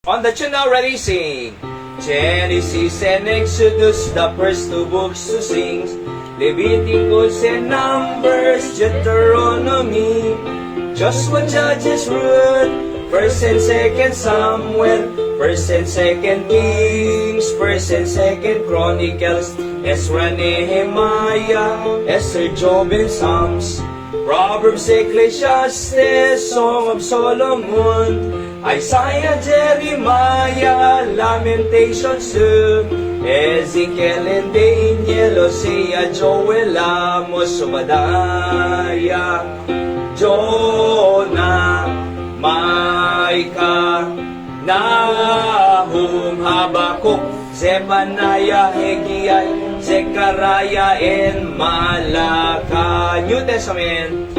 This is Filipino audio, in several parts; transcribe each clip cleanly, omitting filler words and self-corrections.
On the tune now, ready, sing. Genesis and Exodus, the first two books to sing. Leviticus and Numbers, Deuteronomy, Joshua, Judges, Ruth, 1st and 2nd Samuel, 1st and 2nd Kings, 1st and 2nd Chronicles, Ezra, Nehemiah, Esther, Job, and Psalms, Proverbs, Ecclesiastes, Song of Solomon, Isaiah, Jeremiah, Lamentations, Ezekiel and Daniel, Hosea, Joel, Amos, Obadiah, Jonah, Micah, Nahum, Habakkuk, Zephaniah, Haggai, Zechariah, and Malachi. New Testament,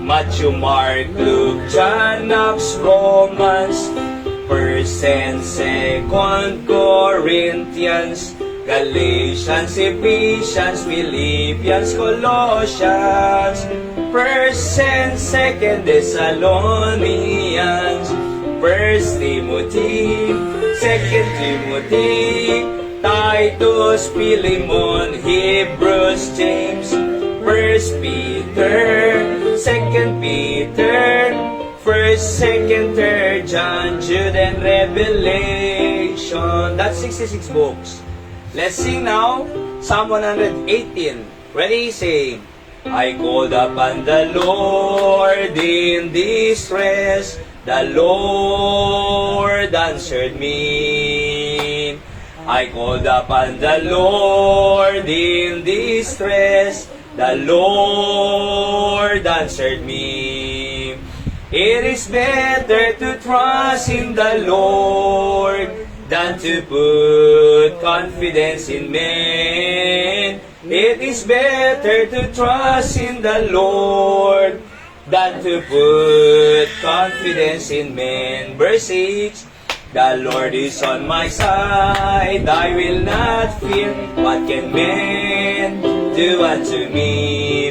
Matthew, Mark, Luke, John, Acts, Romans, 1st and 2nd Corinthians, Galatians, Ephesians, Philippians, Colossians, 1st and 2nd Thessalonians, 1st Timothy, 2nd Timothy, Titus, Philemon, Hebrews, James, 1st Peter, 2nd Peter, 1st, 2nd, 3rd John, Jude, and Revelation. That's 66 books. Let's sing now Psalm 118. Ready, sing. I called upon the Lord in distress. The Lord answered me. I called upon the Lord in distress. The Lord answered me. It is better to trust in the Lord than to put confidence in men. It is better to trust in the Lord than to put confidence in men. Verse 6, the Lord is on my side, I will not fear. What can men do unto me?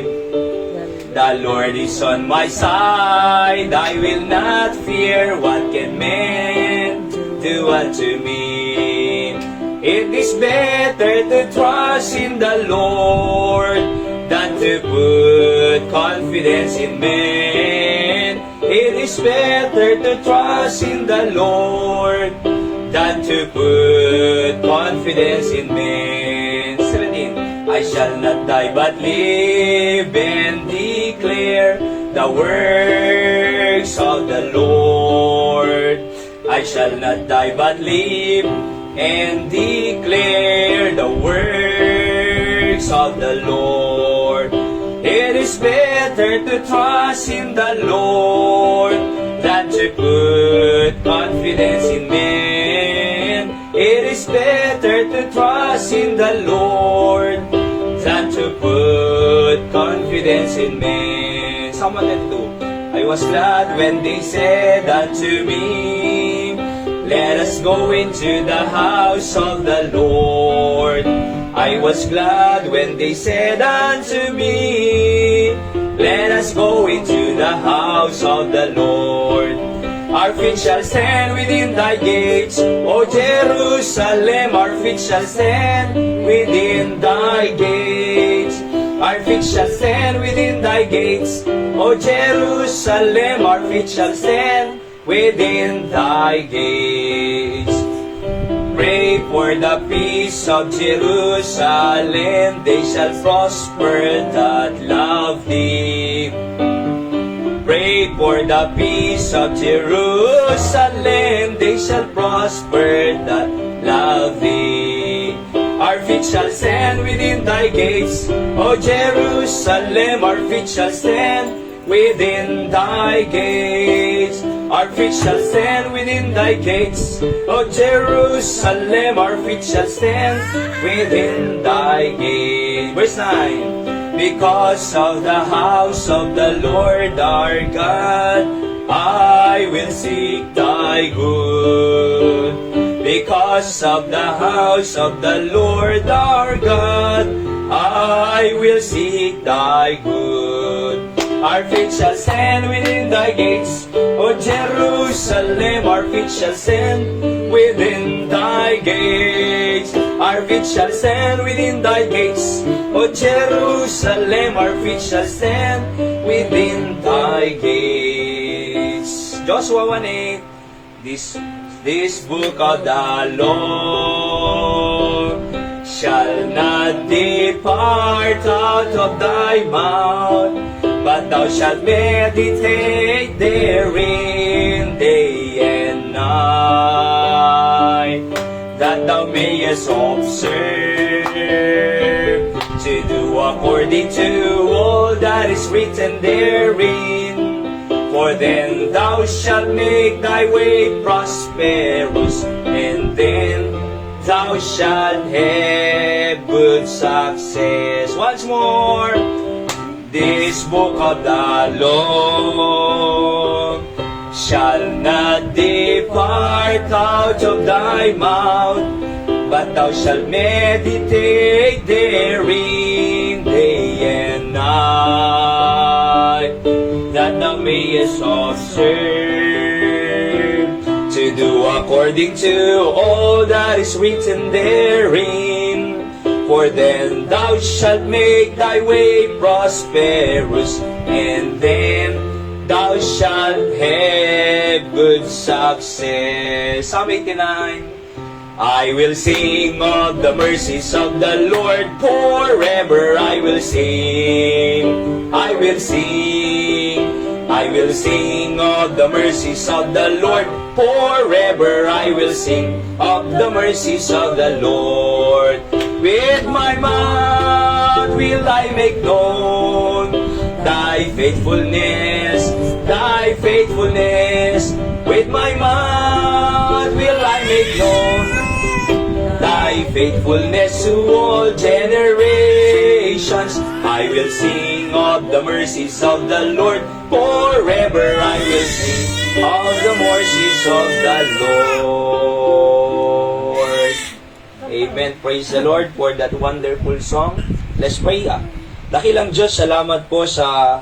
The Lord is on my side, I will not fear. What can men do unto me? It is better to trust in the Lord than to put confidence in men. It is better to trust in the Lord than to put confidence in men. 17. I shall not die but live and declare the works of the Lord. I shall not die but live and declare the works of the Lord. It is better to trust in the Lord than to put confidence in men. It is better to trust in the Lord than to put confidence in men. Psalm 102. I was glad when they said unto me, let us go into the house of the Lord. I was glad when they said unto me, let us go into the house of the Lord. Our feet shall stand within thy gates, O Jerusalem, our feet shall stand within thy gates. Our feet shall stand within thy gates, O Jerusalem, our feet shall stand within thy gates. Pray for the peace of Jerusalem, they shall prosper that love thee. Pray for the peace of Jerusalem, they shall prosper that love thee. Our feet shall stand within thy gates, O Jerusalem, our feet shall stand within thy gates. Our feet shall stand within thy gates, O Jerusalem, our feet shall stand within thy gates. Verse 9. Because of the house of the Lord our God, I will seek thy good. Because of the house of the Lord our God, I will seek thy good. Our feet shall stand within thy gates, O Jerusalem. Our feet shall stand within thy gates. Our feet shall stand within thy gates, O Jerusalem. Our feet shall stand within thy gates. Joshua 1:8. This book of the Lord shall not depart out of thy mouth, but thou shalt meditate therein day and night, that thou mayest observe to do according to all that is written therein. For then thou shalt make thy way prosperous, and then thou shalt have good success. Once more, this book of the Lord shall not depart out of thy mouth, but thou shalt meditate therein day and night, that thou mayest observe to do according to all that is written therein. For then thou shalt make thy way prosperous, and then thou shalt have good success. Psalm 89. I will sing of the mercies of the Lord forever. I will sing, I will sing, I will sing of the mercies of the Lord forever. I will sing of the mercies of the Lord. With my mouth will I make known thy faithfulness, thy faithfulness. With my mouth will I make known thy faithfulness to all generations. I will sing of the mercies of the Lord forever. I will sing of the mercies of the Lord. Amen. Praise the Lord for that wonderful song. Let's pray. Dakilang Diyos, salamat po sa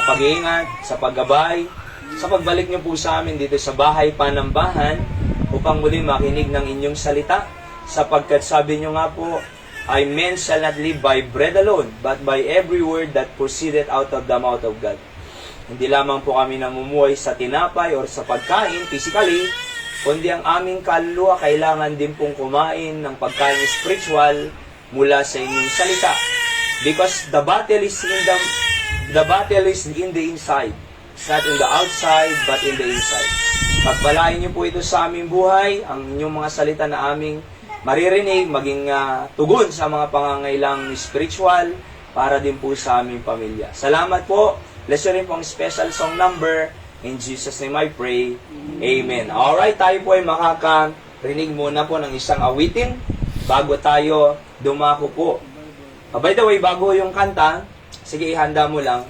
pag-iingat, sa paggabay, sa pagbalik niyo po sa amin dito sa bahay Panambahan upang muli makinig ng inyong salita, sapagkat sabi niyo nga po, I men shall not live by bread alone, but by every word that proceedeth out of the mouth of God. Hindi lamang po kami namumuhay sa tinapay or sa pagkain, physically, kundi ang aming kaluluwa kailangan din pong kumain ng pagkain spiritual mula sa inyong salita. Because the battle is in the inside. It's not in the outside, but in the inside. Pagpalain niyo po ito sa aming buhay, ang inyong mga salita na aming maririnig, maging tugon sa mga pangangailangang spiritual para din po sa aming pamilya. Salamat po. Bless you rin po ang special song number. In Jesus' name I pray. Amen. Alright, tayo po ay makakarinig muna po ng isang awitin bago tayo dumako po. By the way, bago yung kanta, sige ihanda mo lang.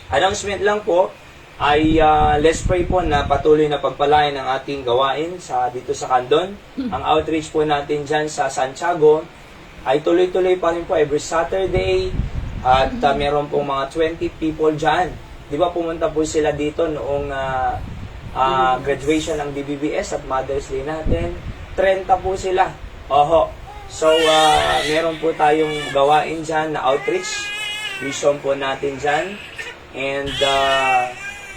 Announcement lang po ay let's pray po na patuloy na pagpalain ang ating gawain dito sa Candon. Ang outreach po natin dyan sa Santiago ay tuloy-tuloy pa rin po every Saturday at meron pong mga 20 people dyan. Di ba pumunta po sila dito noong graduation ng DBBS at Mother's Day natin. 30 po sila. Oho. So, meron po tayong gawain dyan na outreach. Mission po natin dyan. And,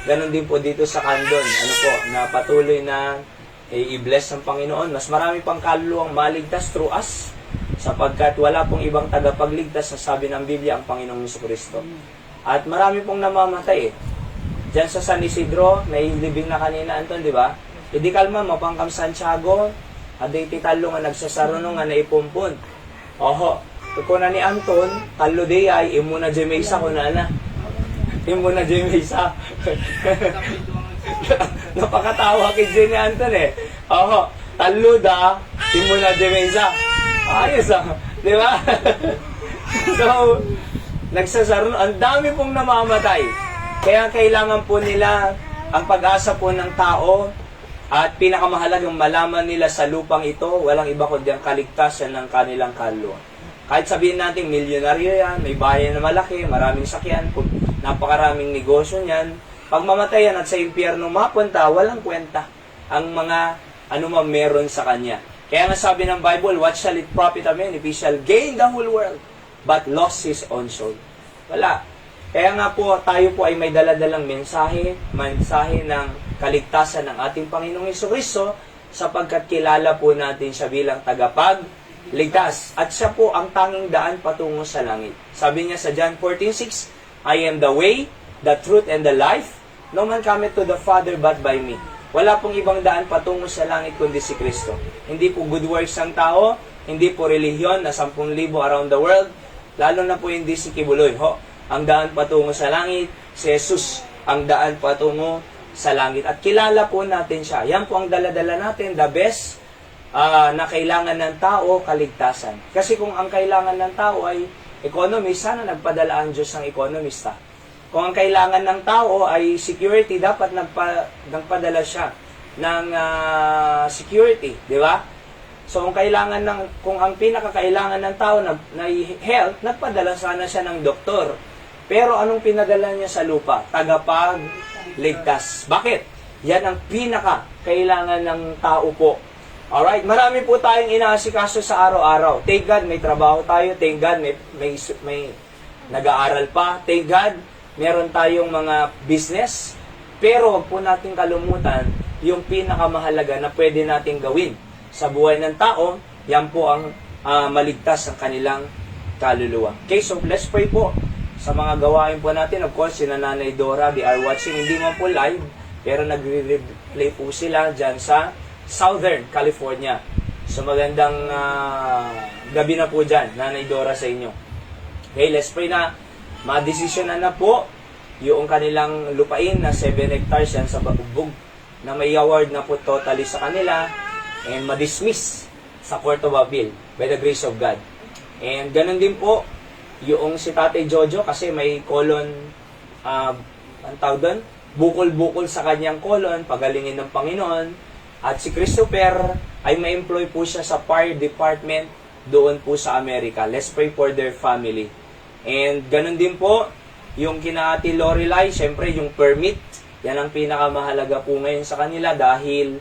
ganun din po dito sa Candon. Ano po, na patuloy na i-bless ng Panginoon. Mas marami pang kaluluwang maligtas through us. Sapagkat wala pong ibang tagapagligtas sa sabi ng Biblia ang Panginoong Jesucristo. At marami pong namamatay eh. Diyan sa San Isidro, may libing na kanina, Anton, di ba? Hindi kalma, mapangkam Santiago, aday titalo nga nagsasarano nga na ipumpon. Oho, tuko na ni Anton, talo di ay, imo na dyan may isa ko na na. Imo na dyan may isa. Napakatawa kay dyan ni Anton eh. Oho, talo da, imo na dyan may isa. Ayos di ba? So, nagsasarano, ang dami pong namamatay. Kaya kailangan po nila ang pag-asa po ng tao at pinakamahalagang malaman nila sa lupang ito, walang iba kundi ang kaligtasan ng kanilang kaluluwa. Kahit sabihin natin, milyonaryo yan, may bayan na malaki, maraming sakyan, Napakaraming negosyo niyan. Pag mamatayan at sa impyerno mapunta, walang kwenta ang mga anumang meron sa kanya. Kaya nga sabi ng Bible, what shall it profit a man if he shall gain the whole world, but lost his own soul? Wala. Kaya nga po, tayo po ay may daladalang mensahe ng kaligtasan ng ating Panginoong Jesucristo, sapagkat kilala po natin siya bilang tagapagligtas. At siya po ang tanging daan patungo sa langit. Sabi niya sa John 14:6, I am the way, the truth, and the life. No man cometh to the Father but by me. Wala pong ibang daan patungo sa langit kundi si Kristo. Hindi po good works ng tao, hindi po relihiyon na 10,000 around the world, lalo na po hindi si Kibuloy. Ang daan patungo sa langit, si Jesus ang daan patungo sa langit. At kilala po natin siya. Yan po ang daladala natin, the best na kailangan ng tao, kaligtasan. Kasi kung ang kailangan ng tao ay economist, sana nagpadala ang Diyos ng economista. Kung ang kailangan ng tao ay security, dapat nagpadala siya ng security, di ba? So kung ang pinakakailangan ng tao na health, nagpadala sana siya ng doktor. Pero anong pinadala niya sa lupa? Tagapagligtas. Bakit? Yan ang pinakakailangan ng tao po. Alright, marami po tayong inaasikaso sa araw-araw. Thank God, may trabaho tayo. Thank God, may nag-aaral pa. Thank God, meron tayong mga business. Pero wag po natin kalumutan yung pinakamahalaga na pwede nating gawin sa buhay ng tao. Yan po ang maligtas ang kanilang kaluluwa. Okay, so let's pray po sa mga gawain po natin. Of course, si Nanay Dora, they are watching, hindi man po live, pero nagre-replay po sila dyan sa Southern California. So magandang gabi na po dyan, Nanay Dora, sa inyo. Okay, let's pray na madesisyonan na po yung kanilang lupain na 7 hectares yan sa Babugbog, na may award na po totally sa kanila and madismiss sa Court of Appeal by the grace of God. And ganun din po yung si Tatay Jojo, kasi may colon, ang tawag doon, bukol-bukol sa kanyang colon, pagalingin ng Panginoon. At si Christopher ay ma-employ po siya sa fire department doon po sa Amerika. Let's pray for their family. And ganun din po yung kina Ate Lorelai, syempre yung permit, yan ang pinakamahalaga po ngayon sa kanila dahil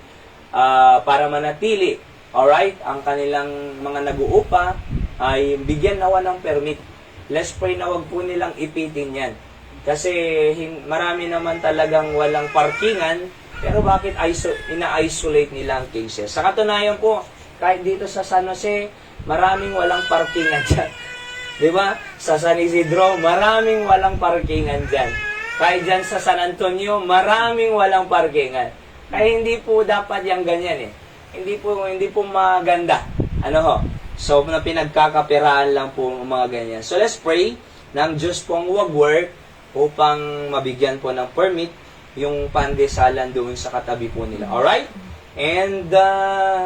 para manatili, alright, ang kanilang mga nag-uupa ay bigyan nawa ng permit. Let's pray na wag po nilang ipitin yan. Kasi marami naman talagang walang parkingan, pero bakit ina-isolate nila ang cases? Sa katunayan po, kahit dito sa San Jose, maraming walang parkingan dyan. Diba? Sa San Isidro, maraming walang parkingan dyan. Kahit dyan sa San Antonio, maraming walang parkingan. Kaya hindi po dapat yung ganyan eh. Hindi po maganda. Ano ho? So, na pinagkakapiraan lang po ang mga ganyan. So, let's pray ng Diyos pong wag-work upang mabigyan po ng permit yung pandesalan doon sa katabi po nila. Alright? And,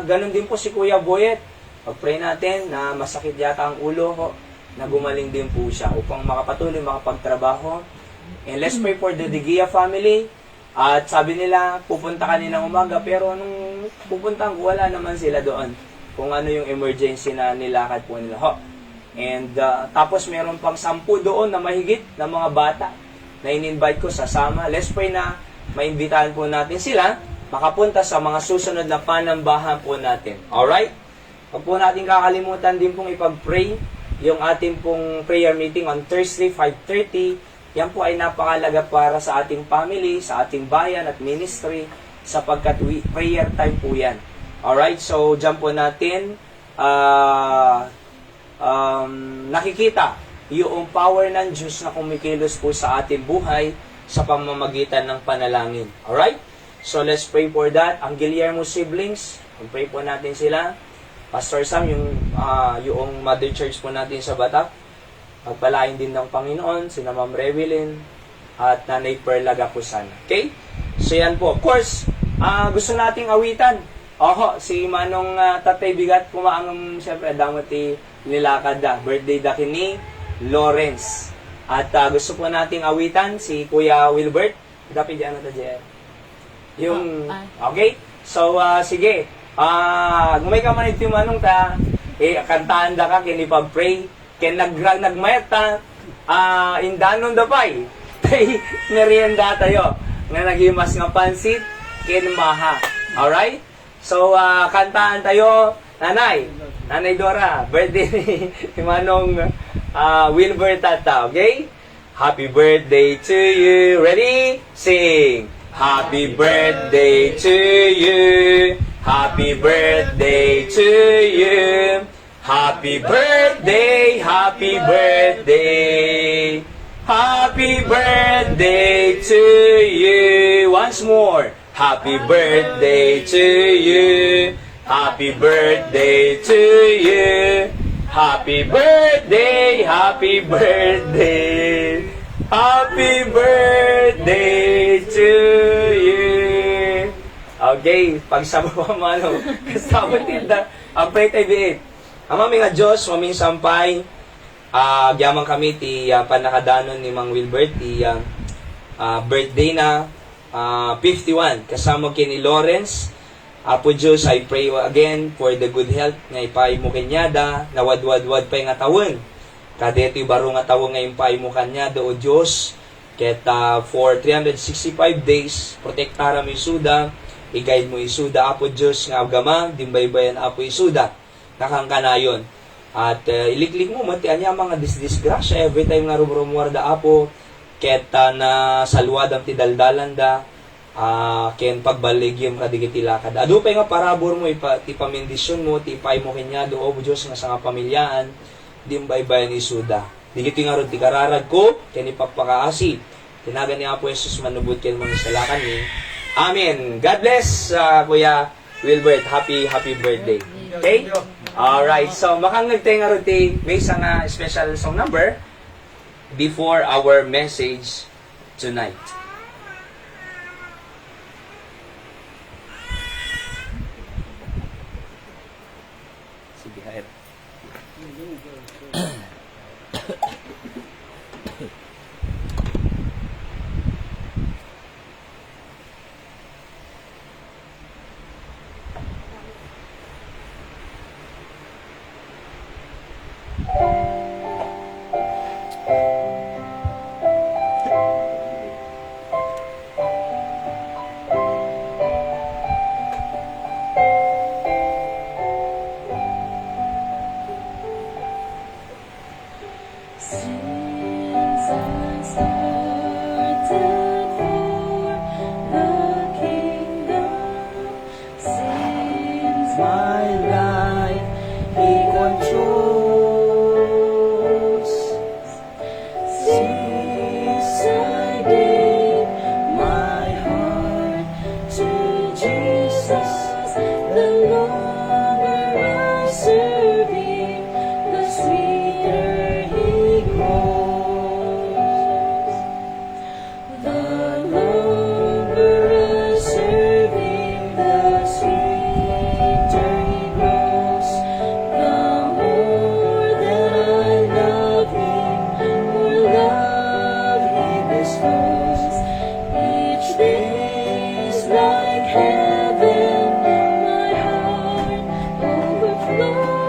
ganun din po si Kuya Boyet. Pag-pray natin na masakit yata ang ulo ho, na gumaling din po siya upang makapatuloy, makapagtrabaho. And let's pray for the Digia family. At sabi nila, pupunta kaninang umaga, pero nung pupuntahan ko, wala naman sila doon. Kung ano yung emergency na nilakad po nila. And tapos meron pang 10 doon na mahigit na mga bata na in-invite ko sasama. Let's pray na maimbitahan po natin sila makapunta sa mga susunod na panambahan po natin. Alright? Huwag po natin kakalimutan din pong ipag-pray yung ating pong prayer meeting on Thursday, 5:30. Yan po ay napakalaga para sa ating family, sa ating bayan at ministry, sapagkat prayer time po yan. Alright, so dyan po natin nakikita yung power ng Diyos na kumikilos po sa ating buhay sa pamamagitan ng panalangin. Alright? So let's pray for that. Ang Guillermo siblings, pray po natin sila. Pastor Sam, yung Mother Church po natin sa Batak, pagpalain din ng Panginoon, sina Ma'am Rewelyn at Nanay Perla Gapusan. Okay? So yan po. Of course, gusto nating awitan. Si Manong Tatay Bigat pumaang siyempre damati nilakad da. Birthday da kini Lawrence. At gusto po nating awitan si Kuya Wilbert. Dapat diyan na ta yung okay? So sige. Gumay ka man iti manong ta kantaan da ka kini pag-pray ken nagmayat ta indanon da pay. birthday merienda tayo. Nga naghimas nga pansit, kinmaha. Alright? So, kantaan tayo. Nanay Dora, birthday ni Manong Wilbert Tata, okay? Happy birthday to you. Ready? Sing. Happy birthday to you. Happy birthday to you. Happy birthday, happy birthday. Happy birthday to you. Once more. Happy birthday to you. Happy birthday to you. Happy birthday, happy birthday. Happy birthday to you. Okay, pagsama pa mano. Kasama tinda. Ang pray tayo biit. Ang maming nga Diyos, maming sampay. Gyamang kami ti panakadanon ni Mang Wilbert ti birthday na 51. Kasama kini Lawrence. Apo Diyos, I pray again for the good health nga ipay mo kanyada, nawad-wad-wad pa nga tawon. Kadeti baro nga tawon nga ipay mo kanyada, o Diyos, ket for 365 days, protektara mo isuda, i-guide mo isuda, Apo Diyos, nga agama, dimbaybayan Apo isuda, nakangkanayon. At iliklik mo, mati anya mga disgrasya, every time nga rumwarda Apo, ket na salwad ang tidaldalan da, ken pagbaligyom ka digiti lakad. Adu pa nga parabor mo ti pamindisyon mo ti ipay mo kenyado o Dios nga sa nga pamilyaan dimbaybayan ni suda. Digiti nga rod ti kararag ko ken ipapakaasi. Tinagan ni Apo Jesus manubot ken mga salakan ni. Amen. God bless Kuya Wilbert. Happy birthday. Okay? All right. So makang nagtay nga rod ti may nga special song number before our message tonight. Like heaven, my heart overflows.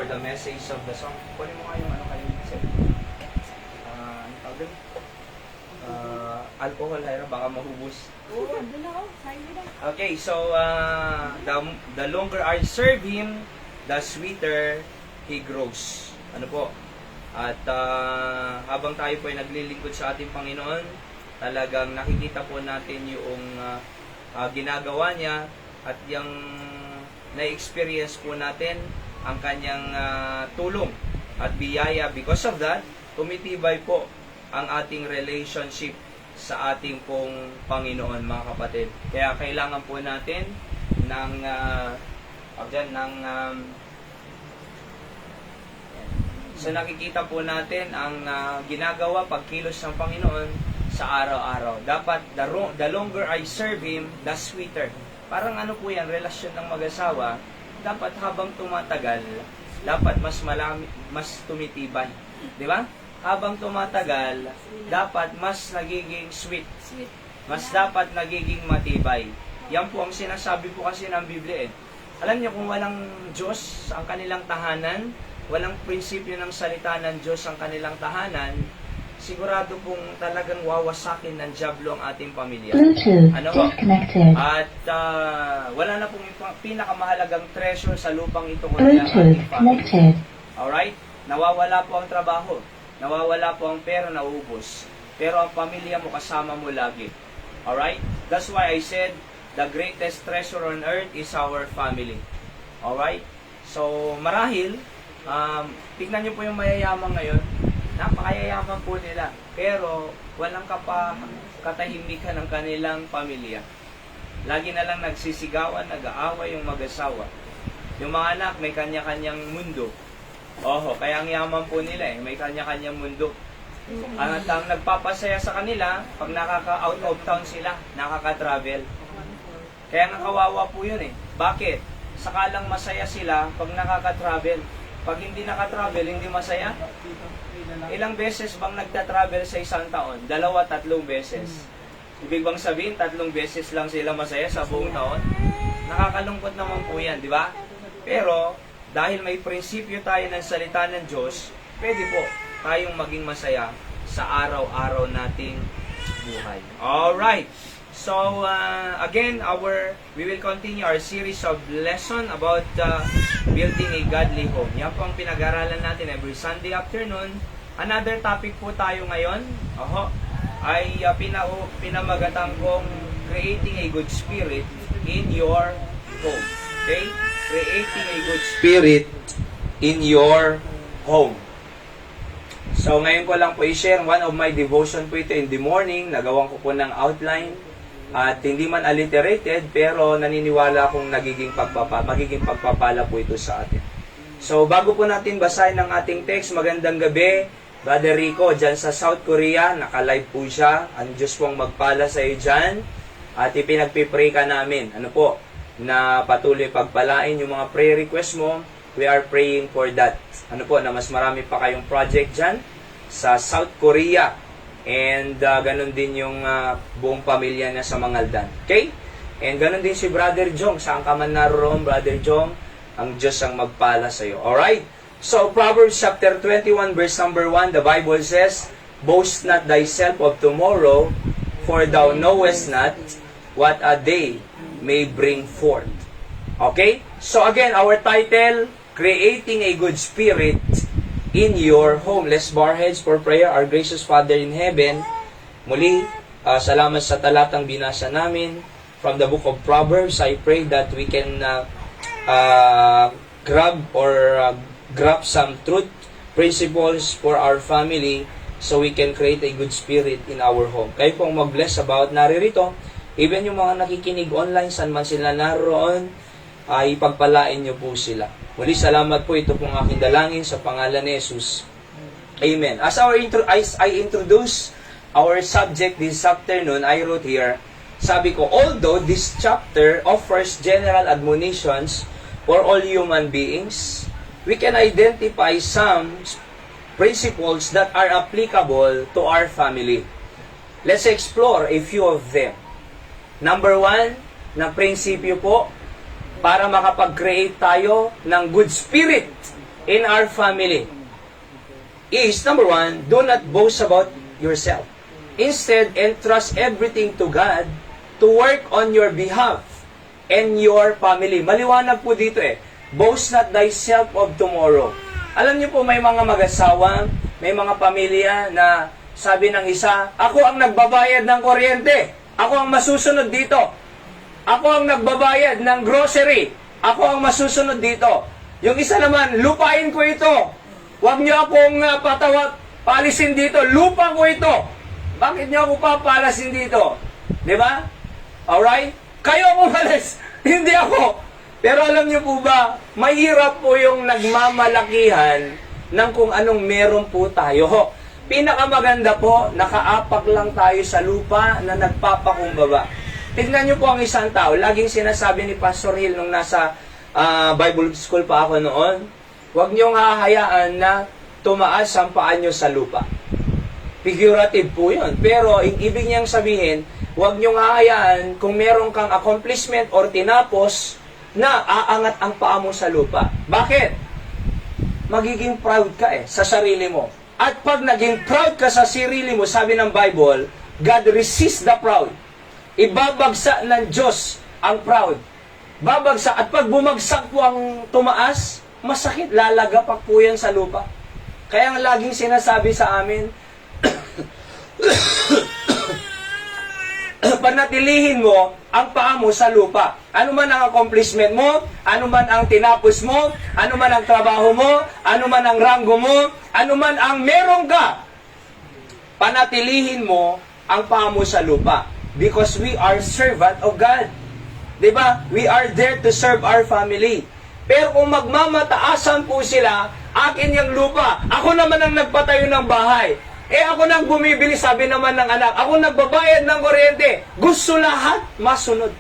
for the message of the song. Kunin mo kayo, kayo, ano tawag doon? Alcohol, Hyra, baka mahubos. Okay, so, the longer I serve Him, the sweeter He grows. Ano po? At habang tayo po ay naglilingkod sa ating Panginoon, talagang nakikita po natin yung ginagawa niya at yung na-experience po natin ang kanyang tulong at biyaya. Because of that, tumitibay po ang ating relationship sa ating pong Panginoon, mga kapatid. Kaya kailangan po natin ng so nakikita po natin ang ginagawa pagkilos ng Panginoon sa araw-araw. Dapat the longer I serve Him, the sweeter. Parang ano po yan, relasyon ng mag-asawa, dapat habang tumatagal, dapat mas tumitibay. Di ba? Habang tumatagal, dapat mas nagiging sweet. Mas dapat nagiging matibay. Yan po ang sinasabi po kasi ng Biblia eh. Alam niyo kung walang Diyos ang kanilang tahanan, walang prinsipyo ng salita ng Diyos ang kanilang tahanan, sigurado pong talagang wawasakin ng dyablo ang ating pamilya. Ano po? At wala na pong pinakamahalagang treasure sa lupang ito kundi ang ating family. Alright? Nawawala po ang trabaho. Nawawala po ang pera, nauubos. Pero ang pamilya mo, kasama mo lagi. Alright? That's why I said, the greatest treasure on earth is our family. Alright? So, marahil, tignan nyo po yung mayayaman ngayon. Napakayayaman po nila. Pero, walang katahimikan ng kanilang pamilya. Lagi na lang nagsisigawan, nag-aaway yung mag-asawa. Yung mga anak, may kanya-kanyang mundo. Oho, kaya ang yaman po nila may kanya-kanyang mundo. At ang nagpapasaya sa kanila, pag nakaka-out of town sila, nakaka-travel. Kaya nga kawawa po yun Bakit? Sakalang masaya sila pag nakaka-travel. Pag hindi naka-travel, hindi masaya. Ilang beses bang nagta-travel sa isang taon? 2, 3 beses. Ibig bang sabihin, 3 beses lang sila masaya sa buong taon? Nakakalungkot naman po yan, di ba? Pero, dahil may prinsipyo tayo ng salita ng Diyos, pwede po tayong maging masaya sa araw-araw nating buhay. Alright. So, again, we will continue our series of lesson about building a godly home. Yan po ang pinag-aralan natin every Sunday afternoon. Another topic po tayo ngayon, ay pinamagatang kong creating a good spirit in your home. Okay? Creating a good spirit in your home. So, ngayon ko lang po i-share one of my devotion po ito in the morning. Nagawan ko po ng outline. At hindi man alliterated, pero naniniwala akong magiging pagpapala po ito sa atin. So, bago po natin basahin ang ating text, magandang gabi. Brother Rico, dyan sa South Korea, naka-live po siya. Ang Diyos pong magpala sa iyo dyan. At ipinagpipray ka namin. Ano po? Na patuloy pagpalain yung mga prayer request mo. We are praying for that. Ano po, na mas marami pa kayong project dyan sa South Korea. And ganun din yung buong pamilya niya sa Mangaldan. Okay? And ganun din si Brother Jong. Saan ka man naroon, Brother Jong, ang Diyos ang magpala sa iyo. Alright? So, Proverbs chapter 21 verse number 1, the Bible says, boast not thyself of tomorrow, for thou knowest not what a day may bring forth. Okay? So again, our title, Creating a Good Spirit in Your Home. Let's bow our heads for prayer. Our gracious Father in heaven, muli, salamat sa talatang binasa namin from the book of Proverbs. I pray that we can grab some truth, principles for our family so we can create a good spirit in our home. Kayo pong mag-bless about naririto. Even yung mga nakikinig online, saan man sila naroon, ay pagpalain nyo po sila. Muli, salamat po. Ito pong aking dalangin sa pangalan ni Jesus. Amen. As I introduce our subject this afternoon, I wrote here, sabi ko, although this chapter offers general admonitions for all human beings, we can identify some principles that are applicable to our family. Let's explore a few of them. Number 1, na prinsipyo po, para makapag-create tayo ng good spirit in our family is, number one, do not boast about yourself. Instead, entrust everything to God to work on your behalf and your family. Maliwanag po dito eh. Boast not thyself of tomorrow. Alam niyo po, may mga mag-asawa, may mga pamilya na sabi ng isa, ako ang nagbabayad ng kuryente. Ako ang masusunod dito. Ako ang nagbabayad ng grocery. Ako ang masusunod dito. Yung isa naman, lupain ko ito. Huwag niyo akong palisin dito. Lupa ko ito. Bakit niyo ako papalasin dito? Di ba? Alright? Kayo ang umalis. Hindi ako. Pero alam niyo po ba, mahirap po yung nagmamalakihan ng kung anong meron po tayo. Pinakamaganda po, nakaapak lang tayo sa lupa na nagpapakumbaba. Tignan niyo po ang isang tao. Laging sinasabi ni Pastor Hill nung nasa Bible school pa ako noon, huwag niyong hahayaan na tumaas ang paa niyo sa lupa. Figurative po yun. Pero ibig niyang sabihin, huwag niyong hahayaan kung meron kang accomplishment or tinapos na aangat ang paa mo sa lupa. Bakit? Magiging proud ka sa sarili mo. At pag naging proud ka sa sarili mo, sabi ng Bible, God resists the proud. Ibabagsak ng Diyos ang proud. Babagsak. At pag bumagsak po ang tumaas, masakit. Lalagapak po yan sa lupa. Kaya ang laging sinasabi sa amin, panatilihin mo ang paa mo sa lupa. Ano man ang accomplishment mo, ano man ang tinapos mo, ano man ang trabaho mo, ano man ang ranggo mo, ano man ang meron ka, panatilihin mo ang paa mo sa lupa. Because we are servant of God. Diba? We are there to serve our family. Pero kung magmamataasan po sila, akin yung lupa, ako naman ang nagpatayo ng bahay. Ako nang bumibili, sabi naman ng anak, ako nagbabayad ng kuryente. Gusto lahat masunod.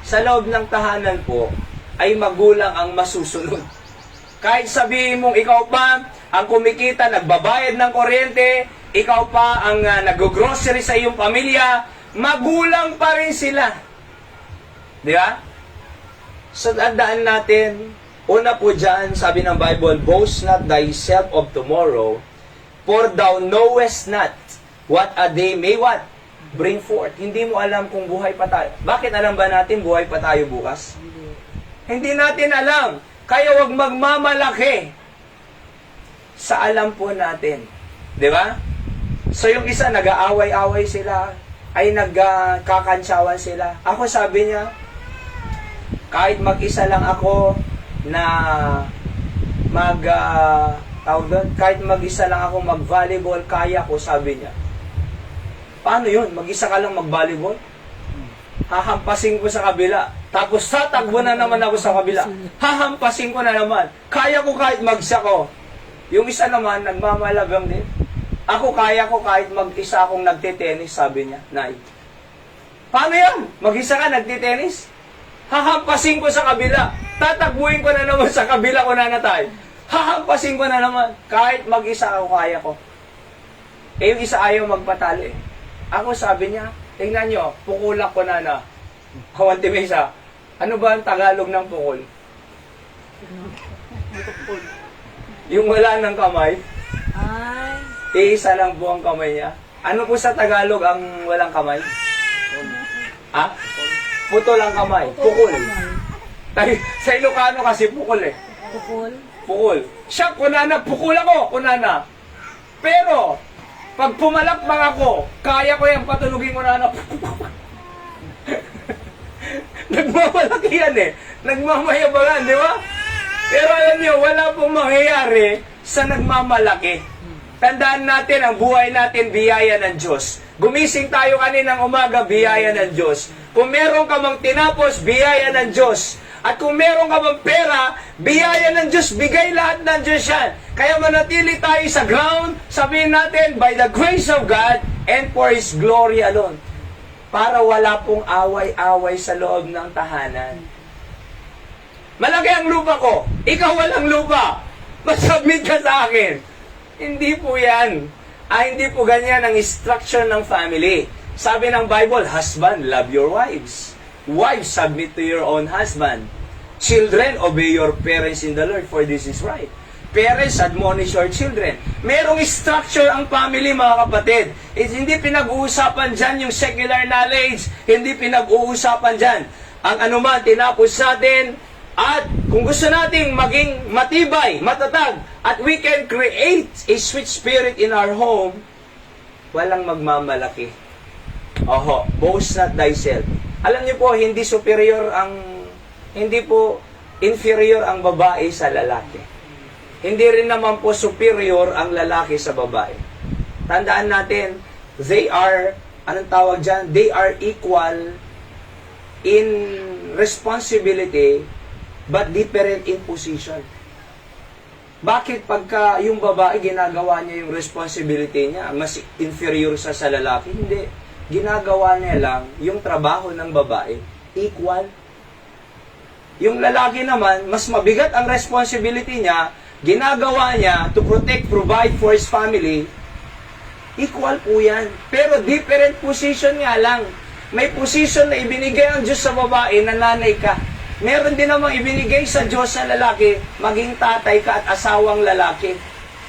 Sa loob ng tahanan po, ay magulang ang masusunod. Kahit sabihin mong ikaw pa ang kumikita, nagbabayad ng kuryente, ikaw pa ang nag-grocery sa iyong pamilya, magulang pa rin sila. Di ba? So, tandaan natin, una po dyan, sabi ng Bible, boast not thyself of tomorrow, for thou knowest not what a day may what? Bring forth. Hindi mo alam kung buhay pa tayo. Bakit alam ba natin buhay pa tayo bukas? Hindi natin alam. Kaya wag magmamalaki sa alam po natin. Di ba? So yung isa, nag-aaway-away sila, ay nagkakantsawan sila. Ako sabi niya, kahit mag-isa lang ako na kahit mag-isa lang ako mag-volleyball, kaya ko, sabi niya. Paano yun? Mag-isa ka lang mag-volleyball? Hahampasin ko sa kabila. Tapos tatakbo na naman ako sa kabila. Hahampasin ko na naman. Kaya ko kahit mag-isa ko. Yung isa naman, nagmamalagang din. Ako kaya ko kahit mag-isa akong nagtitenis, sabi niya. Nay. Paano yan? Mag-isa ka nagtitenis? Hahampasin ko sa kabila. Tatakbuhin ko na naman sa kabila ko na natay. Hahampasin ko na naman. Kahit mag-isa ako, kaya ko. Yung isa ayaw magpatali. Ako sabi niya, tingnan nyo, pukulak ko na. Kawanti Mesa, ano ba ang Tagalog ng pukul? Yung wala ng kamay. Iisa lang po ang kamay niya. Ano po sa Tagalog ang walang kamay? Ha? Putol ang kamay. Pukul. Sa Ilocano kasi pukul eh. Pukul. Siya, kunana, pukul ako, kunana. Pero, pag pumalakbang ako, kaya ko yan, patulugin ko na. Nagmamalaki yan eh. Nagmamayabangan, di ba? Pero alam niyo, wala pong mangyayari sa nagmamalaki. Tandaan natin, ang buhay natin, biyaya ng Diyos. Gumising tayo kaninang umaga, biyaya ng Diyos. Kung meron ka mang tinapos, biyaya ng Diyos. At kung meron ka mang pera, biyaya ng Diyos, bigay lahat ng Diyos yan. Kaya manatili tayo sa ground, sabihin natin, by the grace of God and for His glory alone. Para wala pong away-away sa loob ng tahanan. Malaki ang lupa ko, ikaw walang lupa. Masubmit ka sa akin. Hindi po yan. Hindi po ganyan ang instruction ng family. Sabi ng Bible, husband, love your wives. Wives, submit to your own husband. Children, obey your parents in the Lord, for this is right. Parents, admonish your children. Merong structure ang family, mga kapatid. Hindi pinag-uusapan dyan yung secular knowledge. Hindi pinag-uusapan dyan ang anuman tinapos natin. At kung gusto nating maging matibay, matatag, at we can create a sweet spirit in our home, walang magmamalaki. Oho, boast not thyself. Alam niyo po, hindi po inferior ang babae sa lalaki. Hindi rin naman po superior ang lalaki sa babae. Tandaan natin, they are, anong tawag dyan? They are equal in responsibility, but different in position. Bakit pagka yung babae ginagawa niya yung responsibility niya, mas inferior sa lalaki? Hindi. Ginagawa niya lang yung trabaho ng babae, equal. Yung lalaki naman, mas mabigat ang responsibility niya, ginagawa niya to protect, provide for his family, equal po yan. Pero different position nga lang. May position na ibinigay ang Diyos sa babae na nanay ka. Meron din namang ibinigay sa Diyos sa lalaki, maging tatay ka at asawang lalaki.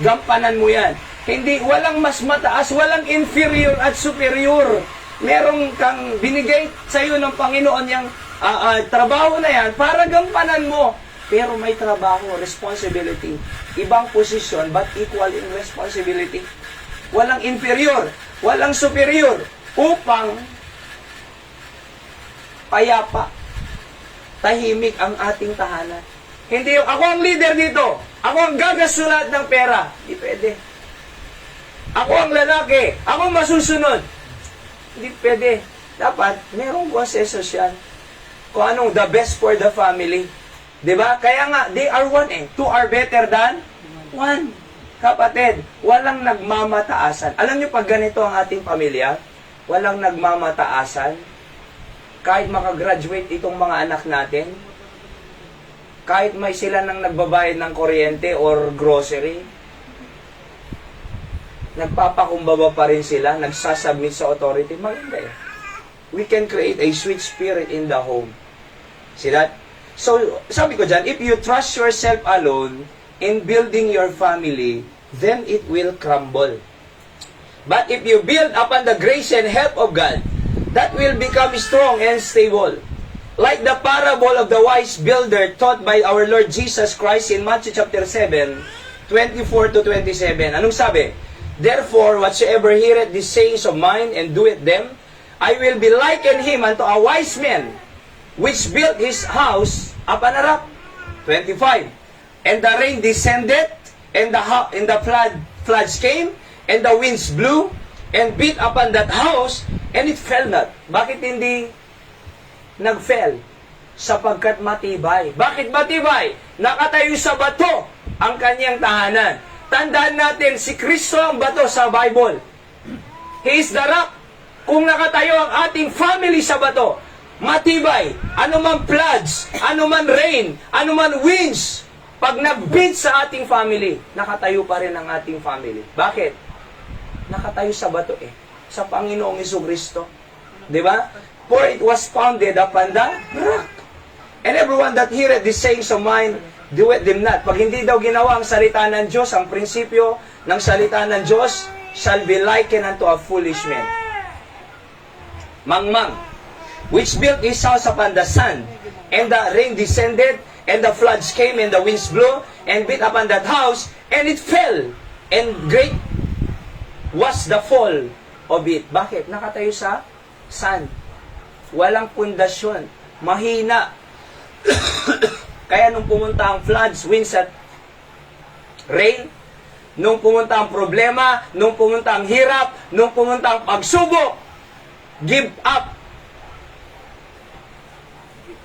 Gampanan mo yan. Hindi, walang mas mataas, walang inferior at superior. Merong kang binigay sa iyo ng Panginoon yung trabaho na yan para gampanan mo. Pero may trabaho, responsibility. Ibang posisyon, but equal in responsibility. Walang inferior, walang superior. Upang payapa, tahimik ang ating tahanan. Hindi yung, ako ang leader dito. Ako ang gagasulat ng pera. Hindi pwede. Ako ang lalaki. Ako ang masusunod. Hindi pwede. Dapat, merong consensus yan. Kung anong the best for the family. Diba? Kaya nga, they are one eh. Two are better than one. Kapatid, walang nagmamataasan. Alam nyo, pag ganito ang ating pamilya, walang nagmamataasan, kahit makagraduate itong mga anak natin, kahit may sila nang nagbabayad ng kuryente or grocery, nagpapakumbaba pa rin sila, nagsasubmit sa authority, maganda eh. We can create a sweet spirit in the home. See that? So, sabi ko dyan, if you trust yourself alone in building your family, then it will crumble. But if you build upon the grace and help of God, that will become strong and stable. Like the parable of the wise builder taught by our Lord Jesus Christ in Matthew chapter 7, 24 to 27. Anong sabi? Therefore, whatsoever heareth these sayings of mine and doeth them, I will be likened him unto a wise man, which built his house upon a rock. 25. And the rain descended, and the floods came, and the winds blew, and beat upon that house, and it fell not. Bakit hindi nag-fell? Sapagkat matibay. Bakit matibay? Nakatayo sa bato ang kanyang tahanan. Tandaan natin, si Kristo ang bato sa Bible. He is the rock. Kung nakatayo ang ating family sa bato, matibay. Ano man floods, ano man rain, ano man winds, pag nag-beat sa ating family, nakatayo pa rin ang ating family. Bakit? Nakatayo sa bato eh. Sa Panginoong Jesucristo. Di ba? For it was founded upon the rock. And everyone that heareth these sayings of mine, doeth them not. Pag hindi daw ginawa ang salita ng Diyos, ang prinsipyo ng salita ng Diyos, shall be likened unto a foolish man. Mangmang, which built his house upon the sand, and the rain descended, and the floods came, and the winds blew, and beat upon that house, and it fell, and great was the fall of it. Bakit? Nakatayo sa sand. Walang pundasyon. Mahina. Kaya nung pumunta ang floods, winds at rain, nung pumunta ang problema, nung pumunta ang hirap, nung pumunta ang pagsubok, give up.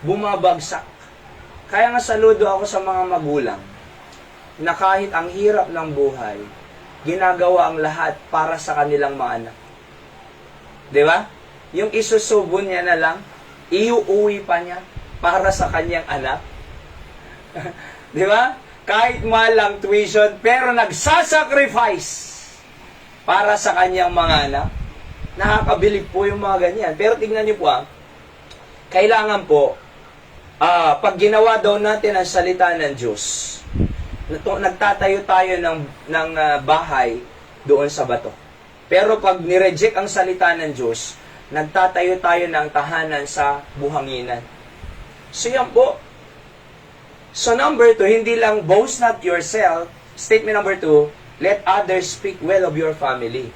Bumabagsak. Kaya nga saludo ako sa mga magulang na kahit ang hirap ng buhay, ginagawa ang lahat para sa kanilang mga anak. Di ba? Yung isusubo niya na lang, iuuwi pa niya para sa kanyang anak. Di ba? Kahit malang tuition, pero nagsasacrifice para sa kanyang mga anak. Nakakabilib po yung mga ganyan. Pero tingnan niyo po kailangan po, pag ginawa daw natin ang salita ng Diyos, nagtatayo tayo ng bahay doon sa bato. Pero pag nireject ang salita ng Diyos, nagtatayo tayo ng tahanan sa buhanginan. So yan po. So number 2, hindi lang boast not yourself. Statement number 2, let others speak well of your family.